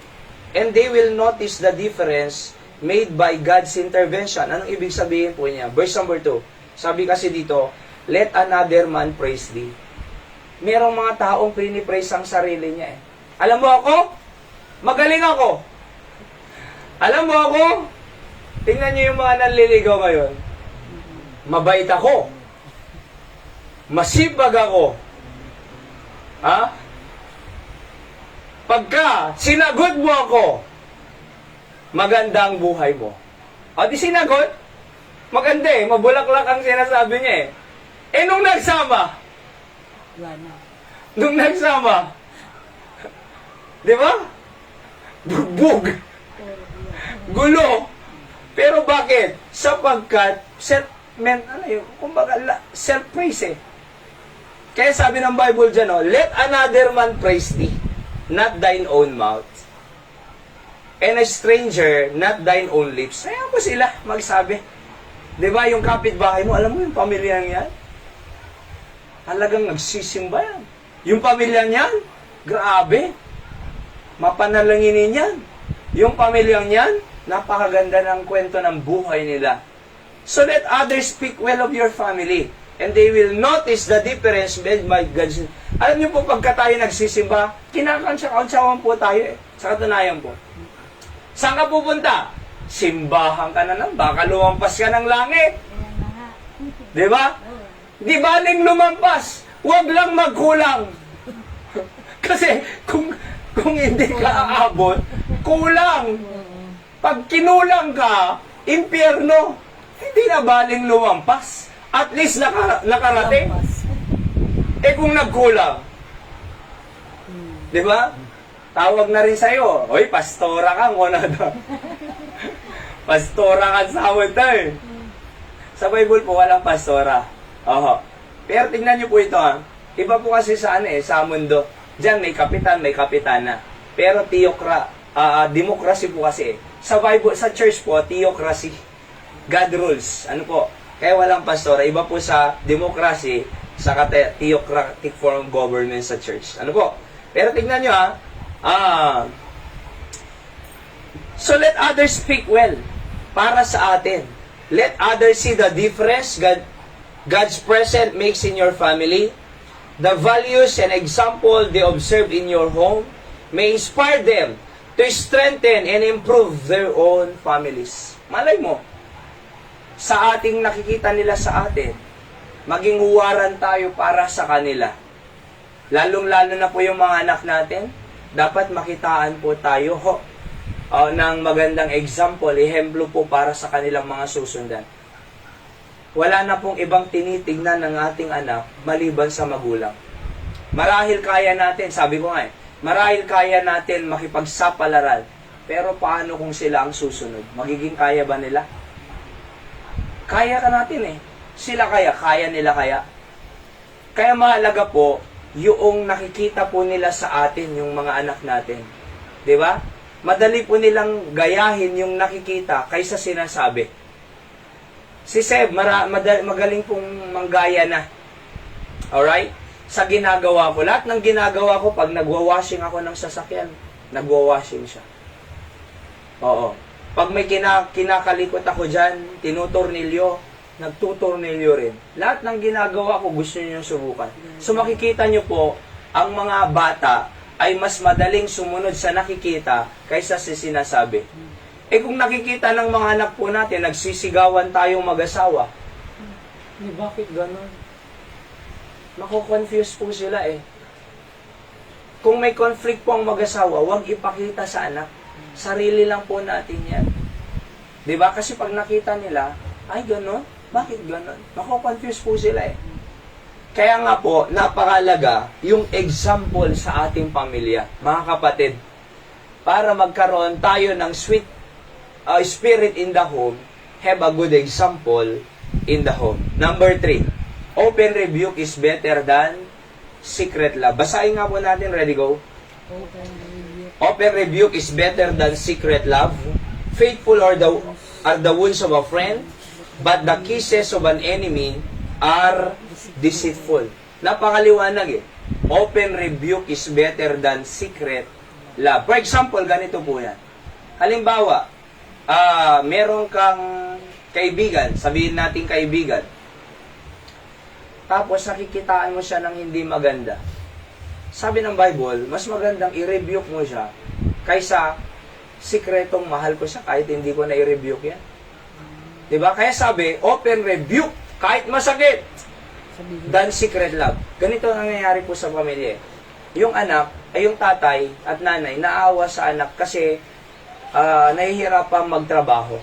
And they will notice the difference made by God's intervention. Anong ibig sabihin po niya? Verse number 2. Sabi kasi dito, let another man praise thee. Merong mga taong pinipraise ang sarili niya eh. Alam mo ako? Magaling ako. Alam mo ako? Tingnan niyo yung mga nanliligaw ngayon. Mabait ako. Masipag ako. Ha? Pagka sinagot mo ako, maganda ang buhay mo. O di sinagot, maganda eh, mabulaklak ang sinasabi niya eh. Eh nung nagsama, di ba? Bugbog. Gulo. Pero bakit? Sapagkat, self-praise eh. Kaya sabi ng Bible dyan, let another man praise thee, not thine own mouth. And a stranger, not thine own lips. Kaya mo sila magsabi. Di ba, yung kapitbahay mo, alam mo yung pamilyang yan? Talagang nagsisimba yan. Yung pamilyang yan, grabe. Mapanalanginin yan. Yung pamilyang yan, napakaganda ng kwento ng buhay nila. So let others speak well of your family. And they will notice the difference made by God's. Alam niyo po, pagka tayo nagsisimba, kinakansyawan po tayo eh. Sa katunayan po. Saan ka pupunta? Simbahan ka na lang. Baka lumampas ka ng langit. Di ba? Di baling lumampas. Huwag lang magkulang. Kasi kung hindi ka aabot, kulang. Pag kinulang ka, impyerno. Hindi na baling lumampas. At least nakarating. Eh kung nagkulang. Di ba? Tawag na rin sa'yo. Hoy, pastora ka, ngonado. Pastora ka sa tayo. Sa Bible po, walang pastora. Oho. Pero tingnan nyo po ito ha. Iba po kasi sa sa mundo. Diyan may kapitan, may kapitana. Pero democracy po kasi. Sa Bible, sa church po, theocracy. God rules. Ano po? Kaya walang pastora. Iba po sa democracy, sa theocratic form of government sa church. Ano po? Pero tignan nyo so let others speak well para sa atin. Let others see the difference God's presence makes in your family. The values and example they observe in your home may inspire them to strengthen and improve their own families. Malay mo, sa ating nakikita nila sa atin, maging huwaran tayo para sa kanila. Lalong-lalo na po yung mga anak natin, dapat makitaan po tayo ng magandang example, ehemplo po para sa kanilang mga susundan. Wala na pong ibang tinitignan ng ating anak maliban sa magulang. Marahil kaya natin, sabi ko nga marahil kaya natin makipagsapalaran, pero paano kung sila ang susunod? Magiging kaya ba nila? Kaya ka natin Sila kaya nila kaya? Kaya mahalaga po, yung nakikita po nila sa atin, yung mga anak natin. Di ba? Madali po nilang gayahin yung nakikita kaysa sinasabi. Si Seb, magaling pong manggaya na. Alright? Sa ginagawa ko, lahat ng ginagawa ko, pag nagwawashing ako ng sasakyan, nagwawashing siya. Oo. Pag may kinakalikot ako dyan, tinutornilyo, nagtutornilyo rin. Lahat ng ginagawa ko, gusto niyo subukan. So makikita niyo po, ang mga bata ay mas madaling sumunod sa nakikita kaysa sa sinasabi. Eh kung nakikita ng mga anak po natin, nagsisigawan tayong mag-asawa, bakit ganon? Mako-confuse po sila Kung may conflict po ang mag-asawa, huwag ipakita sa anak. Sarili lang po natin yan. Diba? Kasi pag nakita nila, ay ganon? Bakit ganon? Mako-confuse po sila Kaya nga po, napakalaga yung example sa ating pamilya, mga kapatid. Para magkaroon tayo ng sweet spirit in the home, have a good example, in the home. Number 3, open rebuke is better than secret love. Basahin nga po natin. Ready, go? Open rebuke is better than secret love. Faithful are the wounds of a friend, but the kisses of an enemy are deceitful. Napakaliwanag eh. Open rebuke is better than secret love. For example, ganito po yan. Halimbawa, meron kang kaibigan, sabihin natin kaibigan, tapos nakikitaan mo siya ng hindi maganda. Sabi ng Bible, mas magandang i-rebuke mo siya kaysa sikretong mahal ko siya kahit hindi ko na i-rebuke yan. Diba? Kaya sabi, open rebuke kahit masakit than secret love. Ganito ang nangyayari po sa pamilya. Yung anak, ay yung tatay at nanay, naawa sa anak kasi nahihirapang magtrabaho.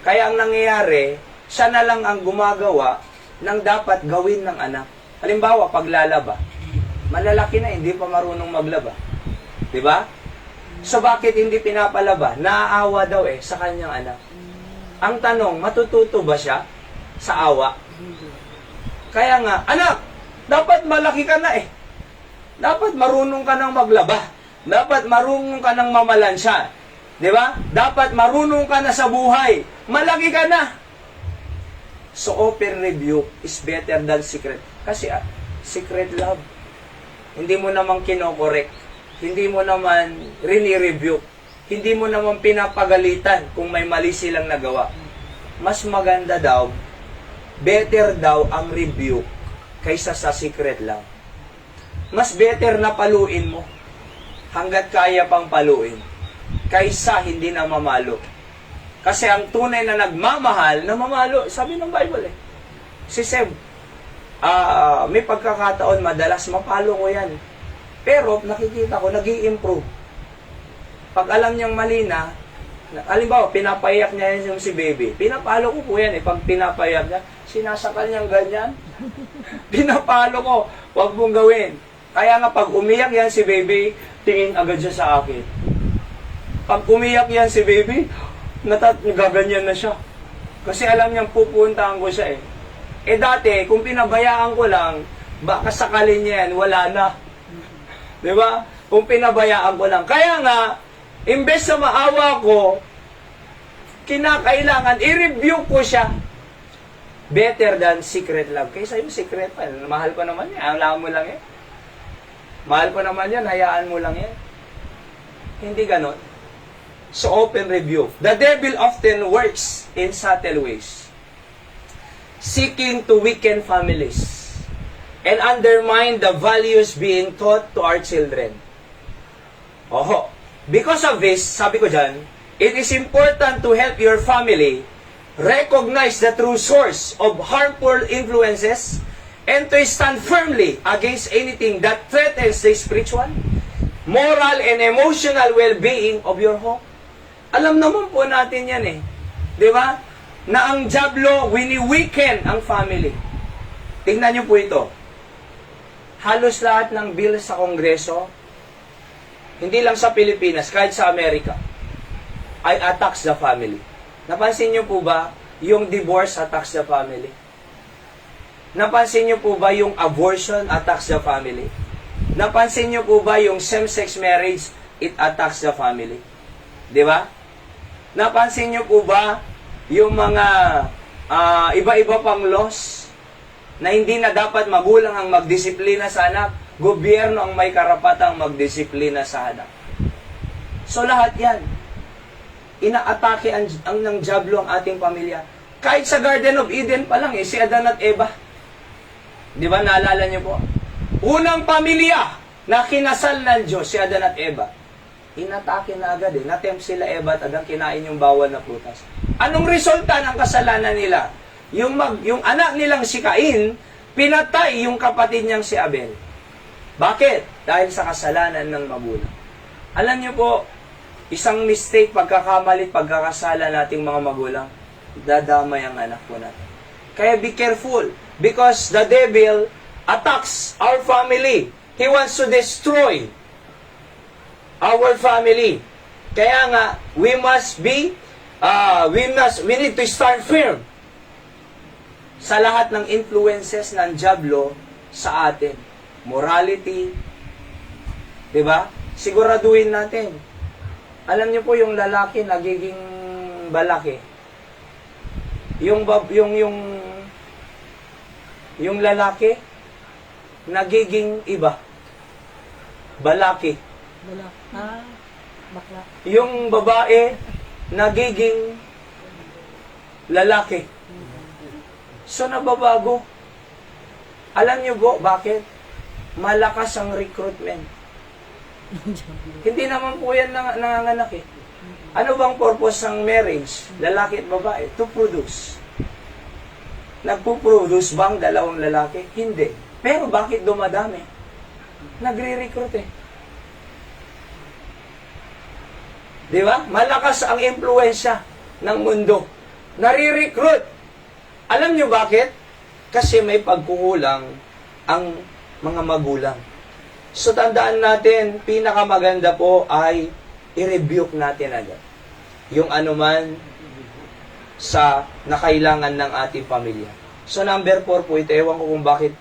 Kaya ang nangyayari, siya na lang ang gumagawa ng dapat gawin ng anak. Halimbawa, paglalaba. Malalaki na, hindi pa marunong maglaba. Diba? So, bakit hindi pinapalaba? Naaawa daw sa kanyang anak. Ang tanong, matututo ba siya sa awa? Kaya nga, anak, dapat malaki ka na Dapat marunong ka nang maglaba. Dapat marunong ka nang mamalansya. Di ba? Dapat marunong ka na sa buhay. Malaki ka na. So, open rebuke is better than secret. Kasi, secret love. Hindi mo naman kinokorek. Hindi mo naman rini-rebuke. Hindi mo naman pinapagalitan kung may mali silang nagawa. Mas maganda daw, better daw ang rebuke kaysa sa secret love. Mas better na paluin mo hanggat kaya pang paluin kaysa hindi na mamalo. Kasi ang tunay na nagmamahal, na mamalo. Sabi ng Bible Si Seb, may pagkakataon madalas mapalo ko yan. Pero nakikita ko, nag-i-improve. Pag alam niyang mali na, halimbawa, pinapayak niya yung si baby. Pinapalo ko po yan Pag pinapayak niya, sinasakal niyang ganyan. Pinapalo ko, huwag mong gawin. Kaya nga pag umiyak yan si baby, tingin agad siya sa akin. Pag umiyak yan si baby, nagaganyan na siya. Kasi alam niyang pupuntahan ko siya dati, kung pinabayaan ko lang, baka sakalin niya yan, wala na. Diba? Kung pinabayaan ko lang. Kaya nga, imbes na maawa ko, kinakailangan, i-review ko siya. Better than secret love. Kaysa yung secret pa, mahal ko naman yan, alam mo lang Mahal ko naman yan, hayaan mo lang yan. Hindi ganon. So, open review. The devil often works in subtle ways, seeking to weaken families and undermine the values being taught to our children. Because of this, sabi ko dyan, it is important to help your family recognize the true source of harmful influences and to stand firmly against anything that threatens the spiritual, moral, and emotional well-being of your home. Alam naman po natin yan Di ba? Na ang diablo, wini-weaken ang family. Tingnan niyo po ito. Halos lahat ng bill sa Kongreso, hindi lang sa Pilipinas, kahit sa Amerika, ay attacks the family. Napansin niyo po ba yung divorce attacks the family? Napansin niyo po ba yung abortion attacks the family? Napansin niyo po ba yung same-sex marriage, it attacks the family? Di ba? Napansin niyo po ba yung mga iba-iba pang laws na hindi na dapat magulang ang magdisiplina sa anak, gobyerno ang may karapatang magdisiplina sa anak. So lahat yan, inaatake ang ng diablo ang ating pamilya. Kahit sa Garden of Eden pa lang si Adan at Eva. Di ba, naalala niyo po? Unang pamilya na kinasal ng Diyos, si Adan at Eva. Inatake na agad Natempt sila Eva at Adan, kinain yung bawal na prutas. Anong resulta ng kasalanan nila? Yung anak nilang si Cain, pinatay yung kapatid niyang si Abel. Bakit? Dahil sa kasalanan ng magulang. Alam niyo po, isang mistake, pagkakamali, pagkakasala nating mga magulang, dadamay ang anak po natin. Kaya be careful, because the devil attacks our family. He wants to destroy our family. Kaya nga, we need to stand firm. sa lahat ng influences ng diablo sa atin. Morality, di ba? Siguraduhin natin. Alam niyo po yung lalaki nagiging balaki. Yung lalaki nagiging iba. Balaki. Bakla. Yung babae nagiging lalaki. So nababago. Alam niyo po bakit? Malakas ang recruitment. Hindi naman po yan nanganganak eh. Ano bang purpose ng marriage? Lalaki at babae? To produce. Nagpo-produce bang dalawang lalaki? Hindi. Pero bakit dumadami? Nagre-recruit eh. Di ba? Malakas ang impluensya ng mundo. Nare-recruit. Alam nyo bakit? Kasi may pagkukulang ang mga magulang. So tandaan natin, pinakamaganda po ay i-rebuke natin agad. Yung anuman sa nakailangan ng ating pamilya. So number 4 po ito, ewan ko kung bakit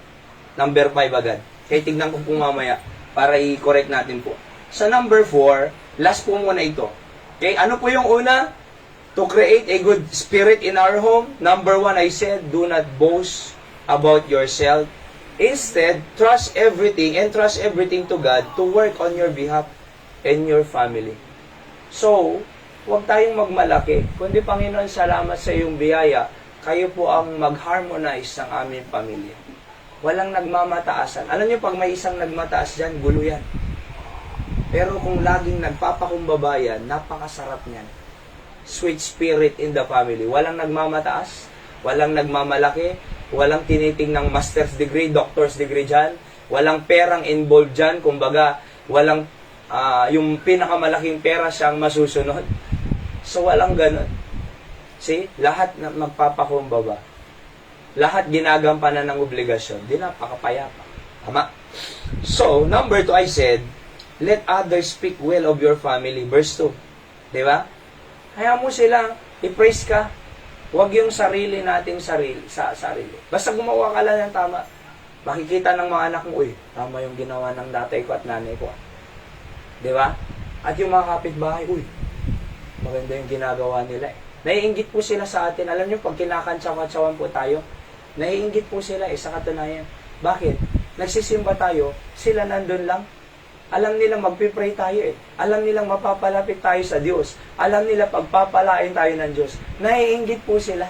number 5 agad. Kaya tignan ko po mamaya para i-correct natin po. Sa number 4, last po muna ito. Okay, ano po yung una? To create a good spirit in our home. Number 1, I said, do not boast about yourself. Instead, trust everything to God to work on your behalf and your family. So, huwag tayong magmalaki. Kundi, Panginoon, salamat sa iyong biyaya. Kayo po ang mag-harmonize ng aming pamilya. Walang nagmamataasan. Alam niyo, pag may isang nagmataas dyan, gulo yan. Pero kung laging nagpapakumbaba yan, napakasarap niyan. Sweet spirit in the family. Walang nagmamataas, walang nagmamalaki, walang tiniting ng master's degree, doctor's degree dyan, walang perang involved dyan, kumbaga, walang yung pinakamalaking pera siyang masusunod. So, walang ganun. See? Lahat na magpapakumbaba. Lahat ginagampanan ng obligasyon. Di napakapayapa. Tama? So, number 2, I said, let others speak well of your family. Verse 2. Di ba? Kaya mo sila, i-praise ka. Huwag yung sarili nating sarili. Basta gumawa ka lang ng tama. Makikita ng mga anak mo, uy, tama yung ginawa ng tatay ko at nanay ko. Di ba? At yung mga kapitbahay, uy, maganda yung ginagawa nila. Naiinggit po sila sa atin. Alam nyo, pag kinakantsaw-katsawan po tayo, naiinggit po sila sa katunayan. Bakit? Nagsisimba tayo, sila nandun lang. Alam nila magpipray tayo eh. Alam nilang mapapalapit tayo sa Diyos. Alam nila pagpapalain tayo ng Diyos. Naiinggit po sila.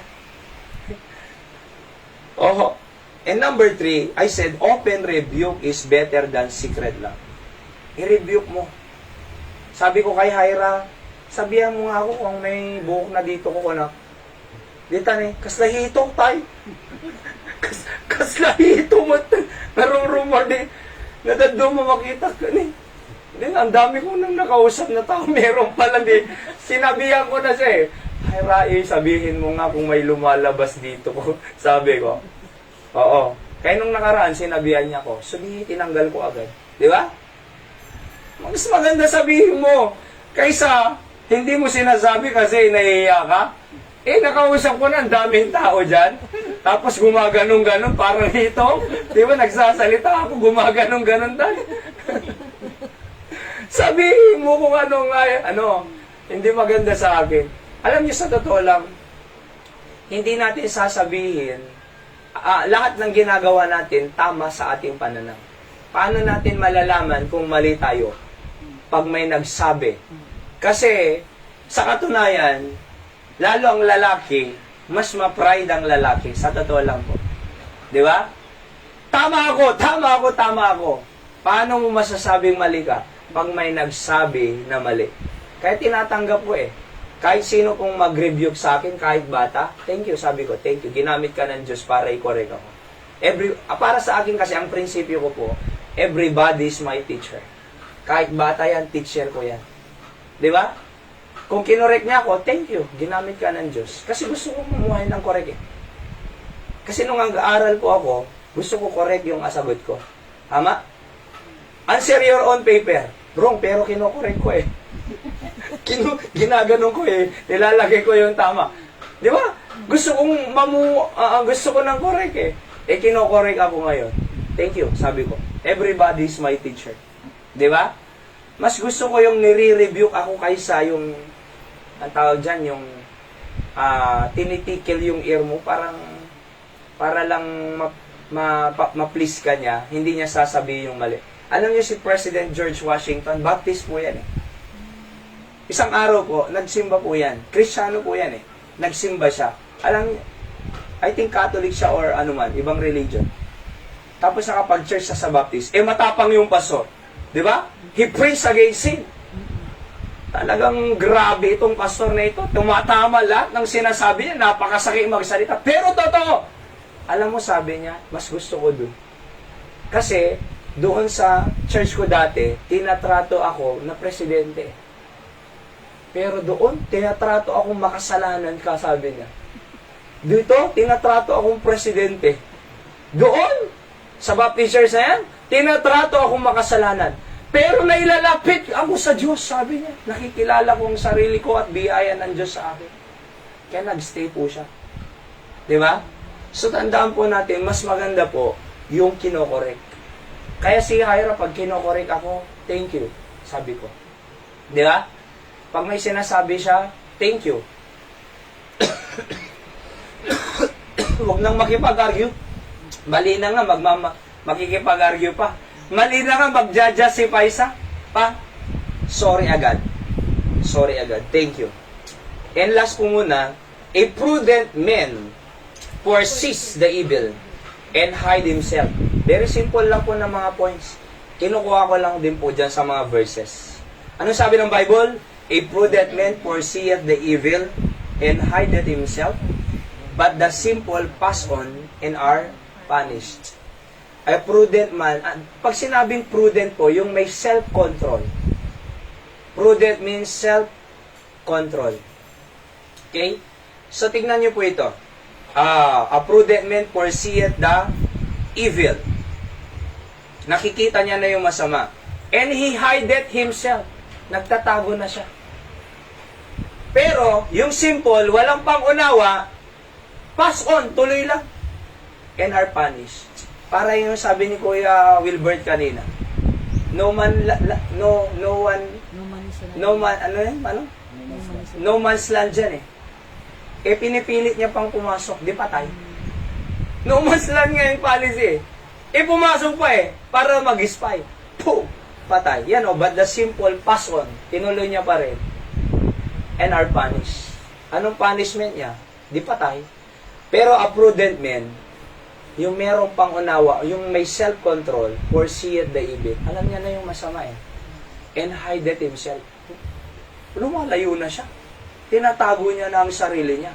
Oh. And number 3, I said, open rebuke is better than secret love. I-rebuke mo. Sabi ko kay Hyra, sabihan mo nga ako kung may buhok na dito ko kunak. Dito ni, kaslahitok tayo. Kaslahitok mo. Narurumor din. Nadado mo makita ka ni. Then, ang dami ko nang nakausap na tao. Meron pala din. Sinabihan ko na siya eh. Ay, Rai, sabihin mo nga kung may lumalabas dito ko. Sabi ko. Oo. Kaya nung nakaraan, sinabihan niya ko. Sabihin, tinanggal ko agad. Di ba? Mas maganda sabihin mo. Kaysa, hindi mo sinasabi kasi nahihiya ka. Eh, nakausap ko na ang daming tao dyan. Tapos gumaganong-ganon, parang ito. Di ba, nagsasalita ako, gumaganong-ganon tayo. Sabihin mo kung hindi maganda sa akin. Alam niyo, sa totoo lang, hindi natin sasabihin, lahat ng ginagawa natin tama sa ating pananaw. Paano natin malalaman kung mali tayo? Pag may nagsabi. Kasi, sa katunayan, lalo ang lalaki, mas ma-pride ang lalaki. Sa totoo lang po. Di ba? Tama ako. Paano mo masasabing mali ka? Pag may nagsabi na mali. Kaya tinatanggap ko eh. Kahit sino pong mag-rebuke sa akin, kahit bata, thank you, sabi ko, thank you. Ginamit ka ng Diyos para i-correct ako. Para sa akin kasi, ang prinsipyo ko po, everybody is my teacher. Kahit bata yan, teacher ko yan. Di ba? Kung kinorek niya ako, thank you, ginamit ka ng Diyos. Kasi gusto ko mamuhay ng correct eh. Kasi nung ang-aaral po ako, gusto ko correct yung asagot ko. Tama? Answer your own paper. Wrong, pero kinokorek ko eh. Ginaganon ko eh. Nilalagay ko yung tama. Di ba? Gusto ko ng correct eh. Kino-correct ako ngayon. Thank you, sabi ko. Everybody is my teacher. Di ba? Mas gusto ko yung nire-review ako kaysa yung, ang tawag dyan, yung tinitikil yung ear mo, para lang ma-please ka niya, hindi niya sasabihin yung mali. Alam niyo si President George Washington, Baptist po yan eh. Isang araw po, nagsimba po yan. Kristiyano po yan eh. Nagsimba siya. Alam niyo, I think Catholic siya or ano man, ibang religion. Tapos nakapag-church siya sa Baptist. Matapang yung pastor. Di ba? He preached against sin. Talagang grabe itong pastor na ito. Tumatama lahat ng sinasabi niya. Napakasakit magsalita. Pero totoo. Alam mo, sabi niya, mas gusto ko doon. Kasi, doon sa church ko dati, tinatrato ako na presidente. Pero doon, tinatrato akong makasalanan ka, sabi niya. Dito, tinatrato akong presidente. Doon, sa Baptist Church na yan, tinatrato akong makasalanan. Pero nailalapit ako sa Diyos, sabi niya. Nakikilala ko ang sarili ko at biyaya ng Diyos sa akin. Kaya nagstay po siya. Di ba? So, tandaan po natin, mas maganda po yung kinokorek. Kaya si Hyra, pag kinokorek ako, thank you, sabi ko. Di ba? Pag may sinasabi siya, thank you. Huwag nang makipag-argue. Mali na nga, makikipag-argue pa. Mali na nga, mag-justify pa. Sorry agad. Thank you. And last po muna, a prudent man foresees the evil and hide himself. Very simple lang po na mga points. Kinukuha ko lang din po dyan sa mga verses. Ano sabi ng Bible? A prudent man foreseeth the evil and hideth himself, but the simple pass on and are punished. A prudent man, pag sinabing prudent po, yung may self-control. Prudent means self-control. Okay? So, tignan nyo po ito. A prudent man foreseeth the evil. Nakikita niya na yung masama. And he hideth himself. Nagtatago na siya. Pero, yung simple, walang pang-unawa, pass on, tuloy lang. And are punished. Para yung sabi ni Kuya Wilbert kanina. No man's land dyan eh. Pinipilit niya pang pumasok, di patay. No man's land nga yung policy eh. Pumasok pa eh, para mag-spy. Puh! Patay. Yan o, but the simple pass on, tinuloy niya pa rin. And are punished. Anong punishment niya? Di patay. Pero a prudent man, yung merong pang-unawa, yung may self-control, foreseeth the evil. Alam niya na yung masama eh. And hideth himself. Lumalayo na siya. Tinatago niya na ang sarili niya.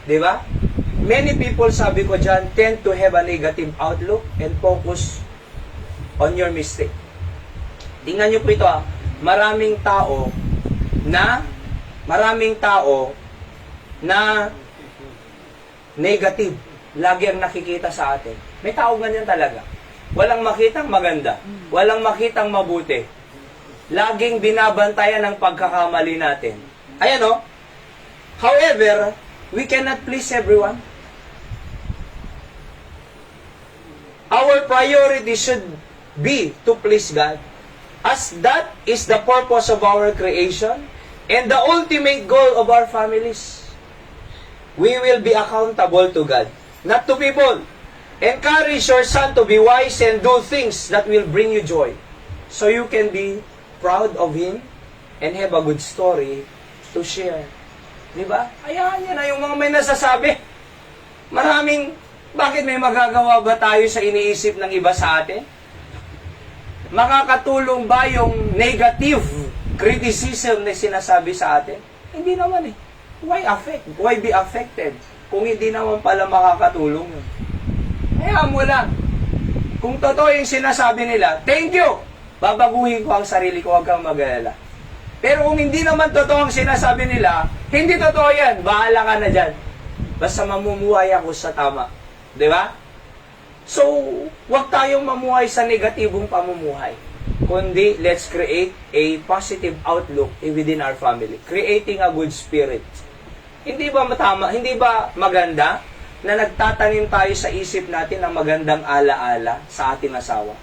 Di ba? Many people, sabi ko dyan, tend to have a negative outlook and focus on your mistake. Tingnan niyo po ito Maraming tao na negative. Lagi ang nakikita sa atin. May tao ganyan talaga. Walang makitang maganda. Walang makitang mabuti. Laging binabantayan ang pagkakamali natin. Ayan o. However, we cannot please everyone. Our priority should be to please God. As that is the purpose of our creation and the ultimate goal of our families. We will be accountable to God. Not to people. Encourage your son to be wise and do things that will bring you joy. So you can be proud of him and have a good story to share. Diba? Ayan, yan na yung mga may nasasabi. Bakit may magagawa ba tayo sa iniisip ng iba sa atin? Makakatulong ba yung negative criticism na sinasabi sa atin? Hindi naman eh. Why be affected? Kung hindi naman pala makakatulong yun. Kaya mo lang. Kung totoo yung sinasabi nila, thank you! Babaguhin ko ang sarili ko, huwag kang mag-alala. Pero kung hindi naman totoo ang sinasabi nila, hindi totoo yan, bahala ka na dyan. Basta mamumuhay ako sa tama. Di ba? So, huwag tayong mamuhay sa negatibong pamumuhay. Kundi, let's create a positive outlook within our family. Creating a good spirit. Hindi ba matama? Hindi ba maganda na nagtatanim tayo sa isip natin ng magandang alaala sa ating asawa?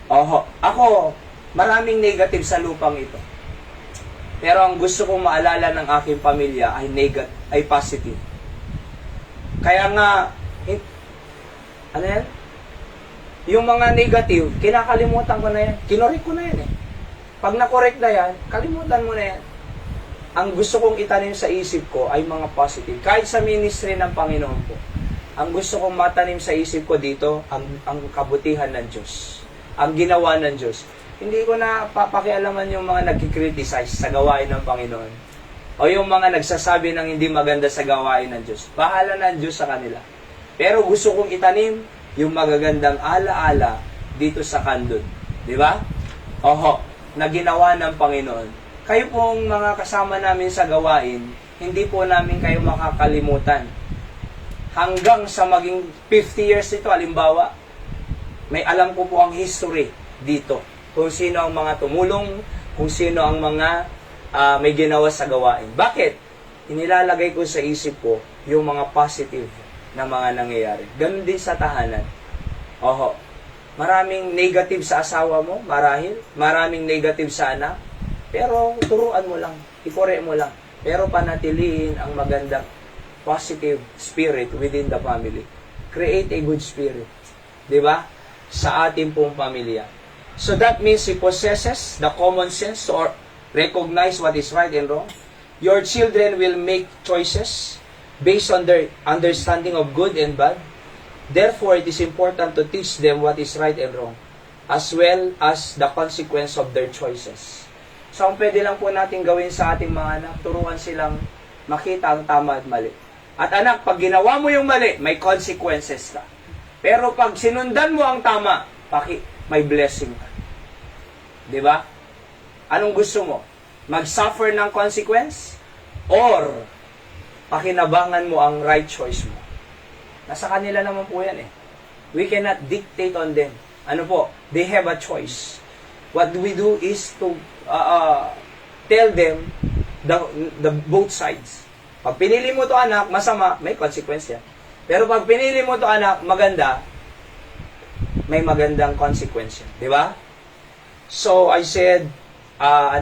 Oho, ako, maraming negative sa lupang ito. Pero ang gusto kong maalala ng aking pamilya ay positive. Kaya nga, ano yan? Yung mga negative, kinakalimutan ko na yan. Kinorek ko na yan eh. Pag nakorek na yan, kalimutan mo na yan. Ang gusto kong itanim sa isip ko ay mga positive. Kahit sa ministry ng Panginoon po, ang gusto kong matanim sa isip ko dito, ang kabutihan ng Diyos. Ang ginawa ng Diyos. Hindi ko na papakialaman yung mga nagkikriticize sa gawain ng Panginoon. O yung mga nagsasabi ng hindi maganda sa gawain ng Diyos. Bahala na ang Diyos sa kanila. Pero gusto kong itanim yung magagandang alaala dito sa kandun. Di ba? Oho, na ginawa ng Panginoon. Kayo pong mga kasama namin sa gawain, hindi po namin kayo makakalimutan. Hanggang sa maging 50 years ito, halimbawa, may alam ko po ang history dito. Kung sino ang mga tumulong, kung sino ang mga may ginawa sa gawain. Bakit? Inilalagay ko sa isip ko yung mga positive na mga nangyayari. Ganun din sa tahanan. Oho, maraming negative sa asawa mo, marahil. Maraming negative sa anak. Pero turuan mo lang, ikore mo lang. Pero panatilihin ang magandang positive spirit within the family. Create a good spirit. Diba? Sa ating pong pamilya. So that means he possesses the common sense to recognize what is right and wrong. Your children will make choices based on their understanding of good and bad. Therefore, it is important to teach them what is right and wrong, as well as the consequence of their choices. So, ang pwede lang po natin gawin sa ating mga anak, turuan silang makita ang tama at mali. At anak, pag ginawa mo yung mali, may consequences ka. Pero pag sinundan mo ang tama, may blessing ka. Diba? Anong gusto mo? Mag-suffer ng consequence? Or, pakinabangan mo ang right choice mo? Nasa kanila naman po yan eh. We cannot dictate on them. Ano po? They have a choice. What we do is to tell them the both sides. Pag pinili mo to anak, masama, may consequence yan. Pero pag pinili mo to anak, maganda, may magandang consequence yan. Di ba? So, I said, a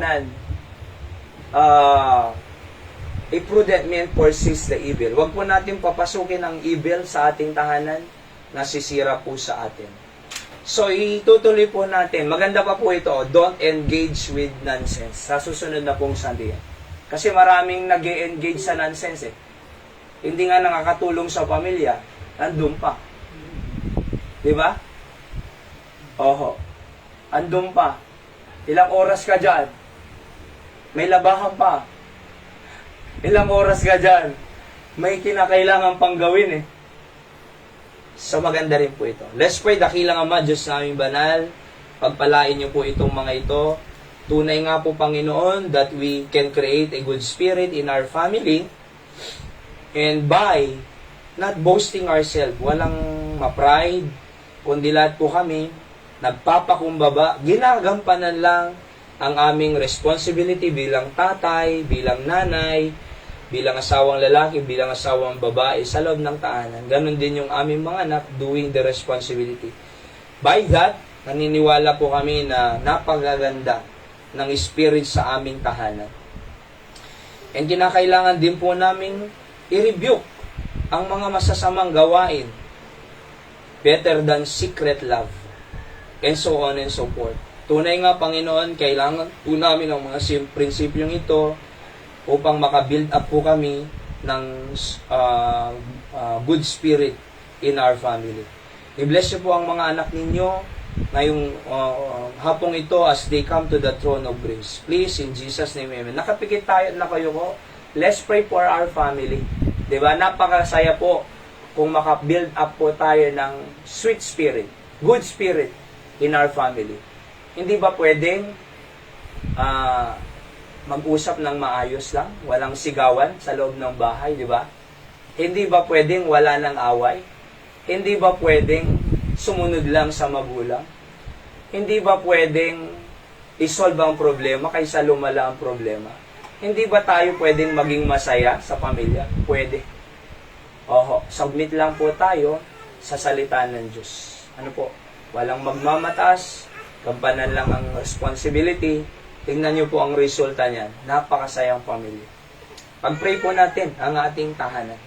prudent man foresees the evil. Huwag po natin papasukin ang evil sa ating tahanan na sisira po sa atin. So, itutuloy po natin. Maganda pa po ito, don't engage with nonsense. Sa susunod na pong sandiyan. Kasi maraming nag-engage sa nonsense eh. Hindi nga nakakatulong sa pamilya, andun pa. Di ba? Oho. Andun pa. Ilang oras ka dyan? May labahan pa. Ilang oras ka dyan? May kinakailangan pang gawin eh. So maganda rin po ito. Let's pray, dakilang Ama, Diyos naming banal. Pagpalain niyo po itong mga ito. Tunay nga po, Panginoon, that we can create a good spirit in our family. And by not boasting ourselves, walang ma-pride, kundi lahat po kami, nagpapakumbaba, ginagampanan lang ang aming responsibility bilang tatay, bilang nanay, bilang asawang lalaki, bilang asawang babae sa loob ng tahanan. Ganon din yung aming mga anak doing the responsibility. By that, naniniwala po kami na napakaganda ng spirit sa aming tahanan. And kinakailangan din po namin i-rebuke ang mga masasamang gawain better than secret love. And so on and so forth. Tunay nga, Panginoon, kailangan po namin ang mga prinsipyong ito upang makabuild up po kami ng good spirit in our family. I-bless niyo po ang mga anak ninyo ngayong hapong ito as they come to the throne of grace. Please, in Jesus' name, amen. Nakapikit tayo na kayo ko. Let's pray for our family. Diba? Napakasaya po kung makabuild up po tayo ng sweet spirit, good spirit in our family. Hindi ba pwedeng mag-usap ng maayos lang, walang sigawan sa loob ng bahay, di ba? Hindi ba pwedeng wala ng away? Hindi ba pwedeng sumunod lang sa magulang? Hindi ba pwedeng isolve ang problema kaysa lumala ang problema? Hindi ba tayo pwedeng maging masaya sa pamilya? Pwede. Oho, submit lang po tayo sa salita ng Diyos. Ano po? Walang magmamataas, gampanan lang ang responsibility. Tingnan niyo po ang resulta niyan. Napakasayang pamilya. Pag-pray po natin ang ating tahanan.